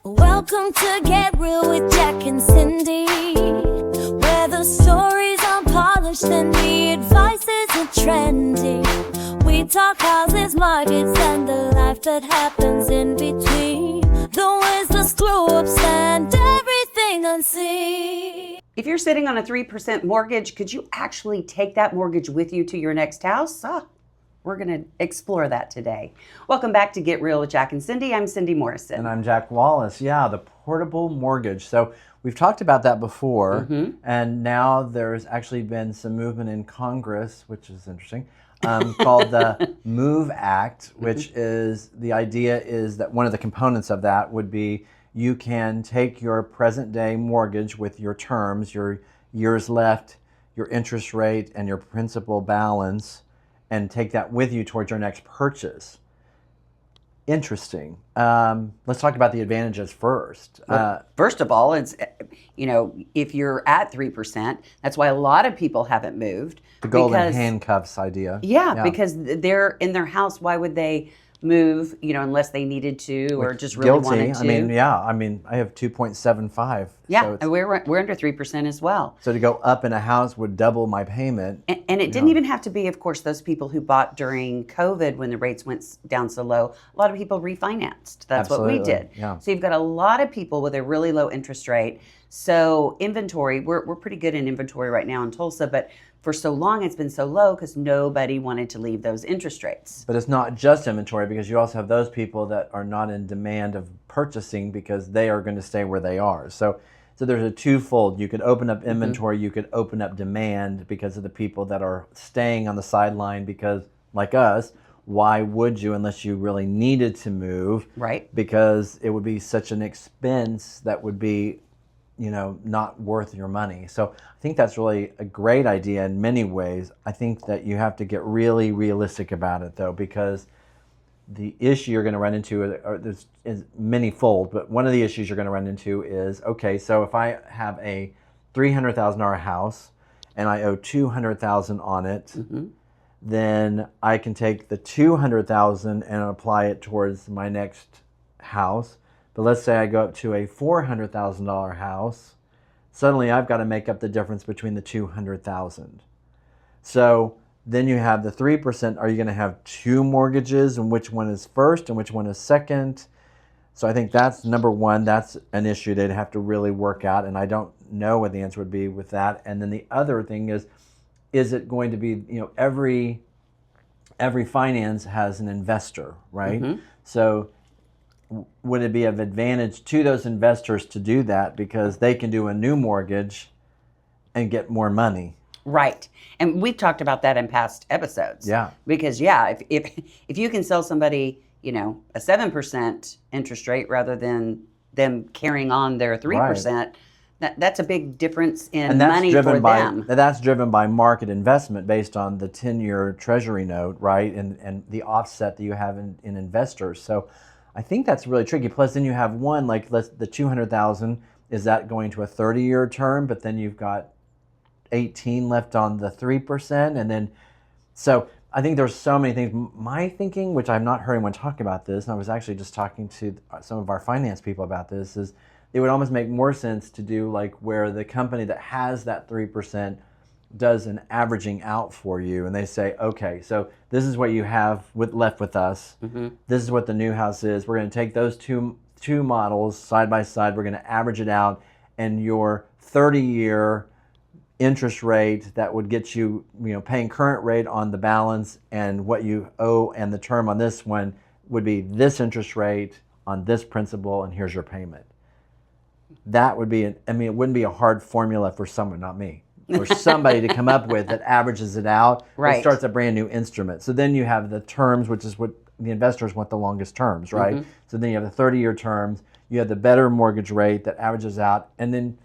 Welcome to Get Real with Jack and Cindy, where the stories are polished and the advice isn't trendy. We talk houses, markets, and the life that happens in between. The wins, the screw-ups, and everything unseen. If you're sitting on a 3% mortgage, could you actually take that mortgage with you to your next house? We're going to explore that today. Welcome back to Get Real with Jack and Cindy. I'm Cindy Morrison. And I'm Jack Wallace. Yeah, the portable mortgage. So we've talked about that before, and now there's actually been some movement in Congress, which is interesting, called the MOVE Act, which is, the idea is that one of the components of that would be you can take your present day mortgage with your terms, your years left, your interest rate, and your principal balance, and take that with you towards your next purchase. Interesting. Let's talk about the advantages first. Well, first of all, it's, if you're at 3%, that's why a lot of people haven't moved. The golden handcuffs idea. Yeah, because they're in their house. Why would they move, unless they needed to or just really wanted to? I have 2.75. Yeah, so and we're under 3% as well. So to go up in a house would double my payment. And it didn't even have to be, of course, those people who bought during COVID when the rates went down so low. A lot of people refinanced. That's Absolutely. what we did. Yeah. So you've got a lot of people with a really low interest rate. So inventory, we're pretty good in inventory right now in Tulsa, but for so long it's been so low because nobody wanted to leave those interest rates. But it's not just inventory, because you also have those people that are not in demand of purchasing because they are going to stay where they are. So there's a twofold. You could open up inventory, you could open up demand because of the people that are staying on the sideline because, like us, why would you unless you really needed to move? Right. Because it would be such an expense that would be, not worth your money. So I think that's really a great idea in many ways. I think that you have to get really realistic about it, though, because the issue you're going to run into is many-fold, but one of the issues you're going to run into is, okay, so if I have a $300,000 house and I owe $200,000 on it, then I can take the $200,000 and apply it towards my next house. But let's say I go up to a $400,000 house, suddenly I've got to make up the difference between the $200,000. So then you have the 3%. Are you going to have two mortgages, and which one is first and which one is second? So I think that's number one. That's an issue they'd have to really work out, and I don't know what the answer would be with that. And then the other thing is it going to be, every finance has an investor, right? So would it be of advantage to those investors to do that because they can do a new mortgage and get more money? Right. And we've talked about that in past episodes. Yeah. Because, if you can sell somebody, a 7% interest rate rather than them carrying on their 3%, that's a big difference in money for them. That's driven by market investment based on the 10-year Treasury note, right? And the offset that you have in investors. So I think that's really tricky. Plus, then you have one, like the $200,000, is that going to a 30-year term? But then you've got 18 left on the 3%. And then, so I think there's so many things. My thinking, which I've not heard anyone talk about this, and I was actually just talking to some of our finance people about this, is it would almost make more sense to do like where the company that has that 3% does an averaging out for you, and they say, okay, so this is what you have left with us. This is what the new house is. We're going to take those two models side by side. We're going to average it out, and your 30-year interest rate that would get you, paying current rate on the balance, and what you owe and the term on this one would be this interest rate on this principal, and here's your payment. That would be, it wouldn't be a hard formula for someone, not me, or somebody to come up with that averages it out. Right. It starts a brand new instrument. So then you have the terms, which is what the investors want, the longest terms, right? So then you have the 30-year terms. You have the better mortgage rate that averages out. And then,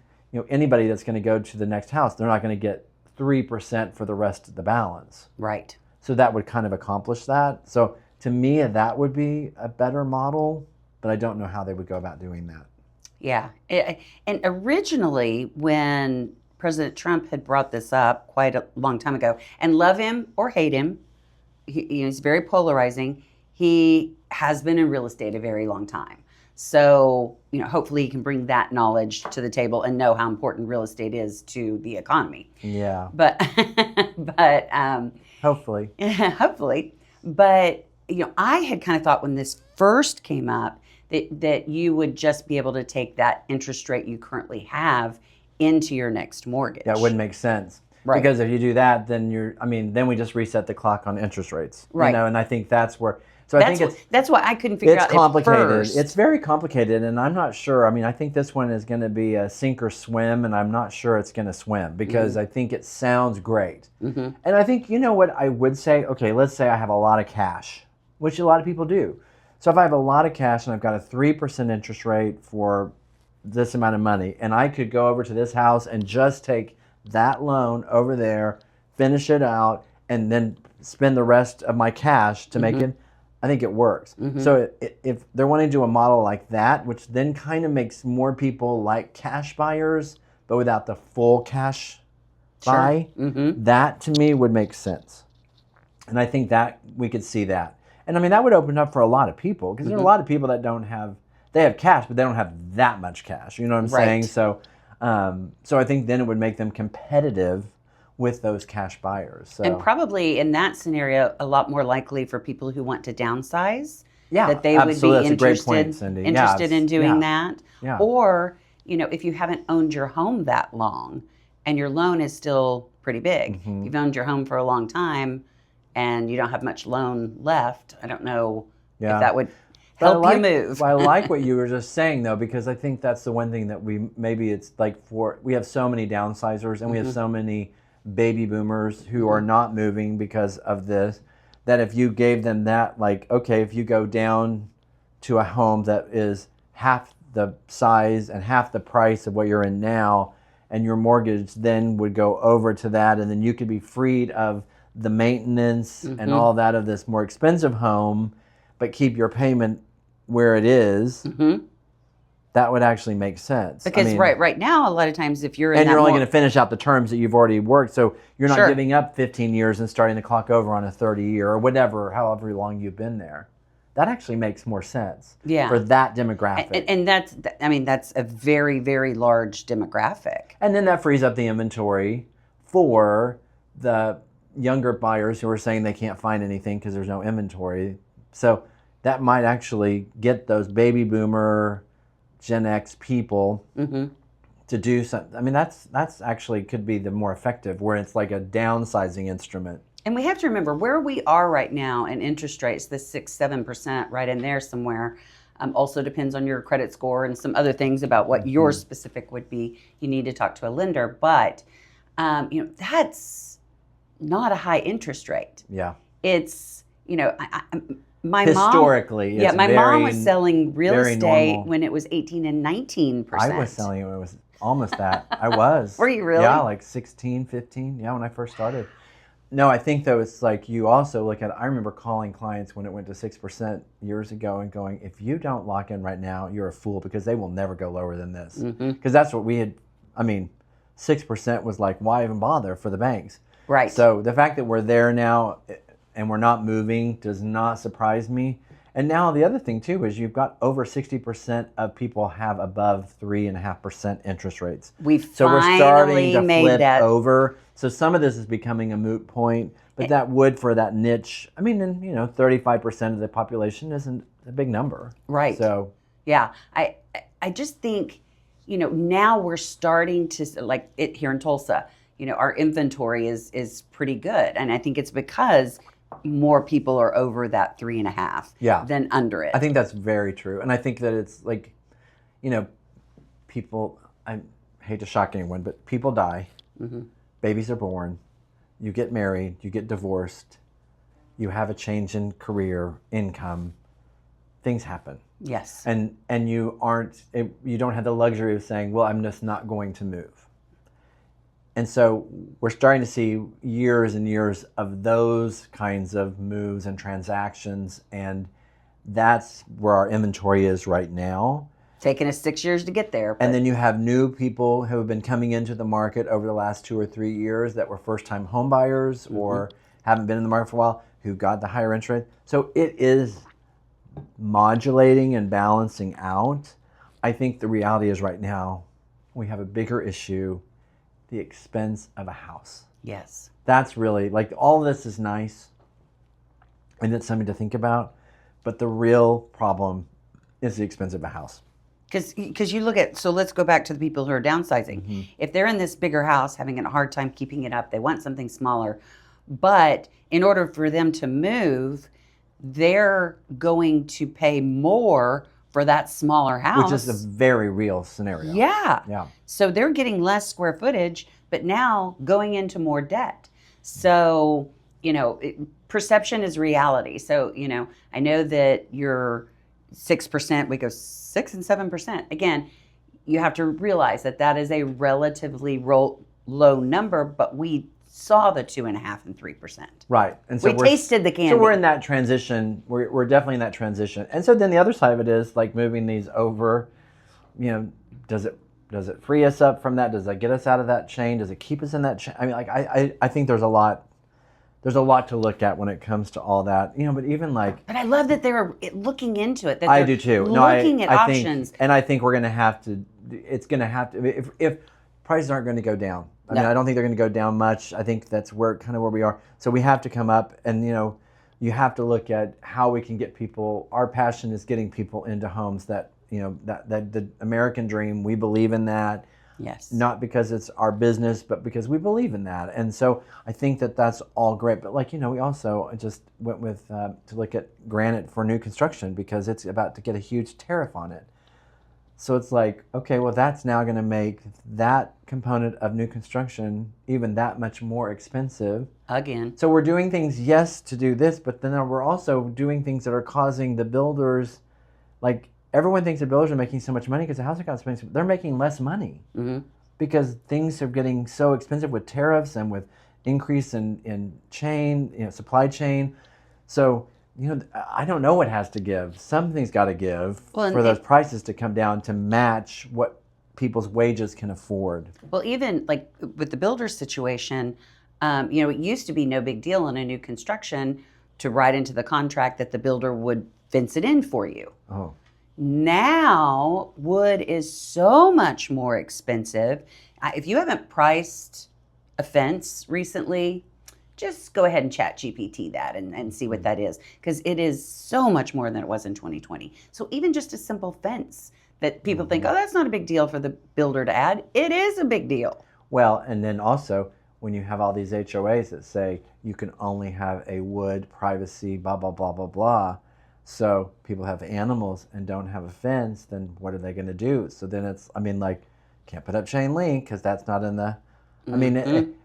anybody that's going to go to the next house, they're not going to get 3% for the rest of the balance. Right. So that would kind of accomplish that. So to me, that would be a better model, but I don't know how they would go about doing that. Yeah. And originally, when President Trump had brought this up quite a long time ago, and love him or hate him, he's very polarizing. He has been in real estate a very long time. So, hopefully you can bring that knowledge to the table and know how important real estate is to the economy. Yeah. But, hopefully. Hopefully. But, I had kind of thought when this first came up that you would just be able to take that interest rate you currently have into your next mortgage. That wouldn't make sense. Right. Because if you do that, then then we just reset the clock on interest rates. Right. And I think that's where, I think that's what I couldn't figure out. It's complicated. At first. It's very complicated, and I'm not sure. I think this one is going to be a sink or swim, and I'm not sure it's going to swim because I think it sounds great. And I think, what I would say, okay, let's say I have a lot of cash, which a lot of people do. So if I have a lot of cash and I've got a 3% interest rate for this amount of money, and I could go over to this house and just take that loan over there, finish it out, and then spend the rest of my cash to make it, I think it works. So if they're wanting to do a model like that, which then kind of makes more people like cash buyers, but without the full cash buy, that to me would make sense. And I think that we could see that. And that would open up for a lot of people because there are a lot of people that they have cash, but they don't have that much cash. You know what I'm saying? So, so I think then it would make them competitive with those cash buyers. So. And probably in that scenario, a lot more likely for people who want to downsize. Yeah, that they absolutely. would be That's a great point, Cindy. interested in doing that. Yeah. Or, if you haven't owned your home that long and your loan is still pretty big, if you've owned your home for a long time and you don't have much loan left, I don't know if that would help you move. I like what you were just saying, though, because I think that's the one thing that we have so many downsizers and we have so many baby boomers who are not moving because of this, that if you gave them that, okay, if you go down to a home that is half the size and half the price of what you're in now, and your mortgage then would go over to that, and then you could be freed of the maintenance and all that of this more expensive home, but keep your payment where it is, that would actually make sense. Because right now, a lot of times if you're in and you're only going to finish out the terms that you've already worked, so you're not Sure. giving up 15 years and starting the clock over on a 30-year or whatever, however long you've been there. That actually makes more sense for that demographic. And that's a very, very large demographic. And then that frees up the inventory for the younger buyers who are saying they can't find anything because there's no inventory. So that might actually get those baby boomer Gen X people to do something. That's actually could be the more effective, where it's like a downsizing instrument. And we have to remember where we are right now in interest rates, the 6-7%, right in there somewhere. Also depends on your credit score and some other things about what your specific would be. You need to talk to a lender, but that's not a high interest rate. Yeah, it's my historically, mom, my mom was selling real estate normal. When it was 18 and 19%. I was selling it when it was almost that. I was. Were you really? Yeah, like 16, 15. Yeah, when I first started. No, I think though it's like you also look at. I remember calling clients when it went to 6% years ago and going, if you don't lock in right now, you're a fool because they will never go lower than this. Because that's what we had. 6% was like, why even bother for the banks? Right. So the fact that we're there now and we're not moving does not surprise me. And now the other thing too is you've got over 60% of people have above 3.5% interest rates. We're starting to flip that over. So some of this is becoming a moot point, but that would for that niche. 35% of the population isn't a big number. Right. So yeah, I just think, now we're starting to, like it here in Tulsa, our inventory is pretty good. And I think it's because more people are over that 3.5 than under it. I think that's very true. And I think that it's like, people, I hate to shock anyone, but people die, babies are born, you get married, you get divorced, you have a change in career, income, things happen. Yes. And you don't have the luxury of saying, well, I'm just not going to move. And so we're starting to see years and years of those kinds of moves and transactions, and that's where our inventory is right now. Taking us 6 years to get there. And then you have new people who have been coming into the market over the last 2 or 3 years that were first-time home buyers or haven't been in the market for a while, who got the higher interest rate. So it is modulating and balancing out. I think the reality is right now we have a bigger issue, the expense of a house. Yes. That's really, like, all this is nice and it's something to think about, but the real problem is the expense of a house. Because you look at, so let's go back to the people who are downsizing. Mm-hmm. If they're in this bigger house having a hard time keeping it up, they want something smaller, but in order for them to move, they're going to pay more for that smaller house. Which is a very real scenario. Yeah. Yeah. So they're getting less square footage, but now going into more debt. So, perception is reality. So, I know that you're 6%, we go 6 and 7%. Again, you have to realize that is a relatively low number, but we saw the 2.5% and 3%. Right. And so we tasted the candy. So we're in that transition. We're definitely in that transition. And so then the other side of it is like moving these over, does it free us up from that? Does that get us out of that chain? Does it keep us in that chain? I mean, like, I think there's a lot to look at when it comes to all that, but even like. But I love that they're looking into it. That I do too. Looking at options. And I think we're going to have to. It's going to have to. If prices aren't going to go down, I mean, I don't think they're going to go down much. I think that's where we are. So we have to come up, and you have to look at how we can get people. Our passion is getting people into homes that that the American dream. We believe in that. Yes. Not because it's our business, but because we believe in that. And so I think that's all great. But we also just went with to look at granite for new construction because it's about to get a huge tariff on it. So it's like, okay, well, that's now going to make that component of new construction even that much more expensive. Again. So we're doing things, yes, to do this, but then we're also doing things that are causing the builders, like, everyone thinks the builders are making so much money because the housing got expensive. They're making less money because things are getting so expensive with tariffs and with increase in chain, supply chain. So, I don't know what has to give. Something's got to give for those prices to come down to match what people's wages can afford. Well, even like with the builder situation, it used to be no big deal in a new construction to write into the contract that the builder would fence it in for you. Oh. Now, wood is so much more expensive. If you haven't priced a fence recently, just go ahead and ChatGPT that and see what that is, because it is so much more than it was in 2020. So even just a simple fence that people think, oh, that's not a big deal for the builder to add, it is a big deal. Well, and then also, when you have all these HOAs that say you can only have a wood, privacy, blah, blah, blah, blah, blah, so people have animals and don't have a fence, then what are they going to do? So then it's, can't put up chain link because that's not in the,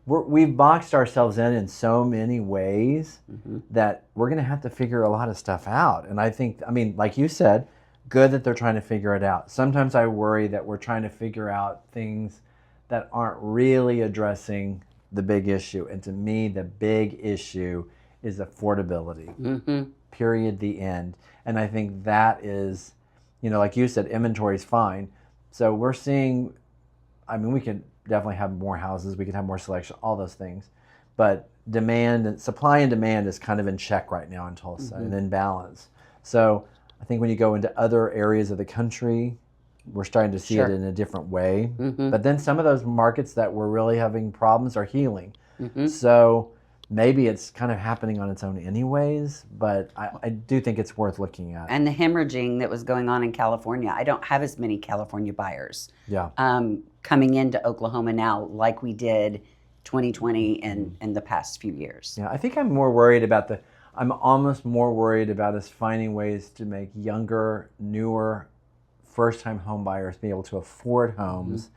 we've boxed ourselves in so many ways that we're going to have to figure a lot of stuff out. And I think, like you said, good that they're trying to figure it out. Sometimes I worry that we're trying to figure out things that aren't really addressing the big issue. And to me, the big issue is affordability. Period, the end. And I think that is, like you said, inventory is fine. So we're seeing, we could definitely have more houses, we could have more selection, all those things. But supply and demand is kind of in check right now in Tulsa and in balance. So I think when you go into other areas of the country, we're starting to see it in a different way. But then some of those markets that were really having problems are healing. So maybe it's kind of happening on its own anyways, but I do think it's worth looking at. And the hemorrhaging that was going on in California, I don't have as many California buyers coming into Oklahoma now like we did 2020 and the past few years. Yeah, I think I'm almost more worried about us finding ways to make younger, newer, first-time home buyers be able to afford homes.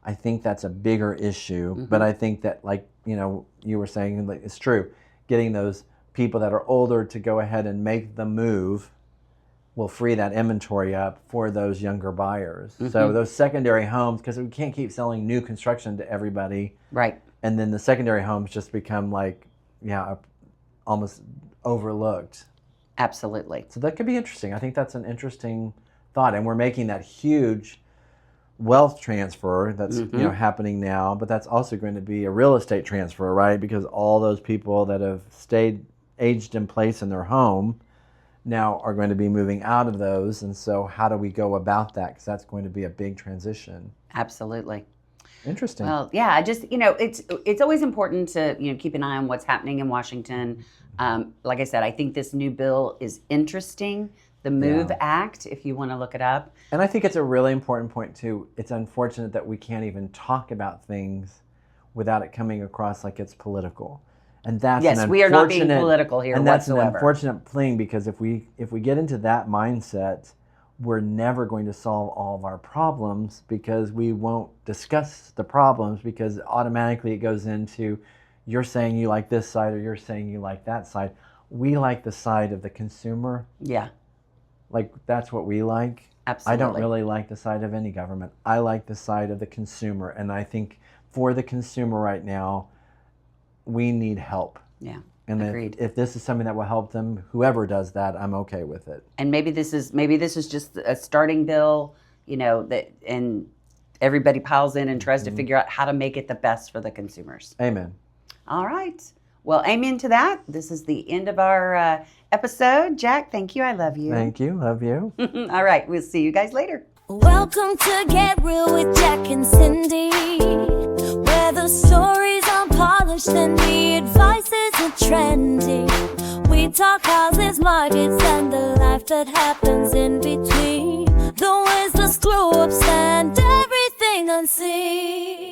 I think that's a bigger issue, but I think that, like, you were saying, like, it's true, getting those people that are older to go ahead and make the move will free that inventory up for those younger buyers. So those secondary homes, because we can't keep selling new construction to everybody. Right. And then the secondary homes just become like, almost overlooked. Absolutely. So that could be interesting. I think that's an interesting thought. And we're making that huge wealth transfer that's happening now, but that's also going to be a real estate transfer, right? Because all those people that have stayed aged in place in their home now are going to be moving out of those. And so how do we go about that? Because that's going to be a big transition. Absolutely. Interesting. Well, yeah, I just, it's always important to, keep an eye on what's happening in Washington. Like I said, I think this new bill is interesting. The MOVE Act, if you want to look it up. And I think it's a really important point, too. It's unfortunate that we can't even talk about things without it coming across like it's political. And that's yes, we are not being political here and that's whatsoever. An unfortunate thing, because if we get into that mindset, we're never going to solve all of our problems, because we won't discuss the problems, because automatically it goes into you're saying you like this side or you're saying you like that side. We like the side of the consumer. Yeah. Like, that's what we like. Absolutely. I don't really like the side of any government. I like the side of the consumer. And I think for the consumer right now, we need help. Yeah. And agreed. If this is something that will help them, whoever does that, I'm okay with it. And maybe this is just a starting bill, that, and everybody piles in and tries to figure out how to make it the best for the consumers. Amen. All right. Well, amen to that. This is the end of our episode. Jack, thank you. I love you. Thank you. Love you. All right. We'll see you guys later. Welcome to Get Real with Jack and Cindy, where the stories are polished and the advice isn't trendy. We talk houses, markets, and the life that happens in between. The wins, the screw-ups, and everything unseen.